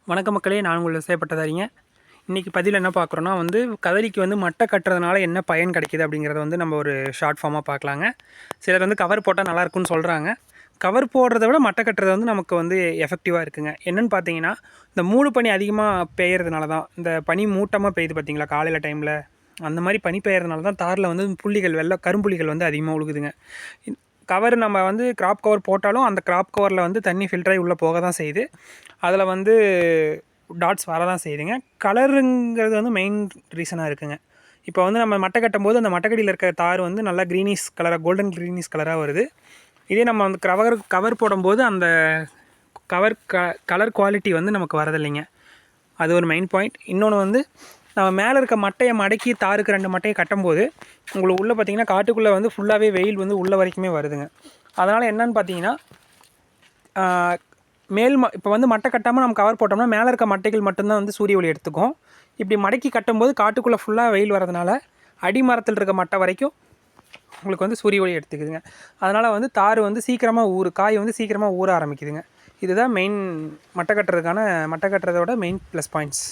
வணக்க மக்களே, நான் உங்கள் விவசாயப்பட்டதாரிங்க. இன்றைக்கி பதில் என்ன பார்க்குறோன்னா கதலிக்கு மட்டை கட்டுறதுனால என்ன பயன் கிடைக்கிது அப்படிங்கிறத நம்ம ஒரு ஷார்ட் ஃபார்மாக பார்க்கலாங்க. சிலர் கவர் போட்டால் நல்லாயிருக்குன்னு சொல்கிறாங்க. கவர் போடுறத விட மட்டை கட்டுறது நமக்கு எஃபெக்டிவாக இருக்குங்க. என்னென்னு பார்த்தீங்கன்னா, இந்த மூடு பனி அதிகமாக பெய்யறதுனால தான், இந்த பனி மூட்டமாக பெய்யுது பார்த்தீங்களா காலையில் டைமில், அந்த மாதிரி பனி பெய்யறதுனால தான் தாரில் புள்ளிகள் கரும்புள்ளிகள் அதிகமாக உழுகுதுங்க. கவர் நம்ம கிராப் கவர் போட்டாலும் அந்த கிராப் கவரில் தண்ணி ஃபில்டராகி உள்ளே போக தான் செய்யுது. அதில் டாட்ஸ் வர தான் செய்யுதுங்க. கலருங்கிறது மெயின் ரீசனாக இருக்குங்க. இப்போ நம்ம மட்டை கட்டும்போது அந்த மட்டைக்கடியில் இருக்க தார் நல்லா க்ரீனிஷ் கலராக, கோல்டன் க்ரீனிஷ் கலராக வருது. இதே நம்ம கவர் போடும்போது அந்த கலர் குவாலிட்டி நமக்கு வரதில்லைங்க. அது ஒரு மெயின் பாயிண்ட். இன்னொன்று நம்ம மேலே இருக்க மட்டையை மடக்கி தாருக்கு 2 மட்டையை கட்டும்போது உங்களுக்கு உள்ளே பார்த்திங்கன்னா காட்டுக்குள்ளே ஃபுல்லாகவே வெயில் உள்ளே வரைக்குமே வருதுங்க. அதனால் என்னன்னு பார்த்தீங்கன்னா, இப்போ மட்டை கட்டாமல் நம்ம கவர் போட்டோம்னா மேலே இருக்க மட்டைகள் மட்டும்தான் சூரிய ஒளி எடுத்துக்கும். இப்படி மடக்கி கட்டும்போது காட்டுக்குள்ளே ஃபுல்லாக வெயில் வரதுனால அடிமரத்தில் இருக்க மட்டை வரைக்கும் உங்களுக்கு சூரிய ஒளி எடுத்துக்குதுங்க. அதனால் தார் சீக்கிரமாக காய் சீக்கிரமாக ஊற ஆரம்பிக்குதுங்க. இதுதான் மெயின் மட்டை கட்டுறதோட மெயின் ப்ளஸ் பாயிண்ட்ஸ்.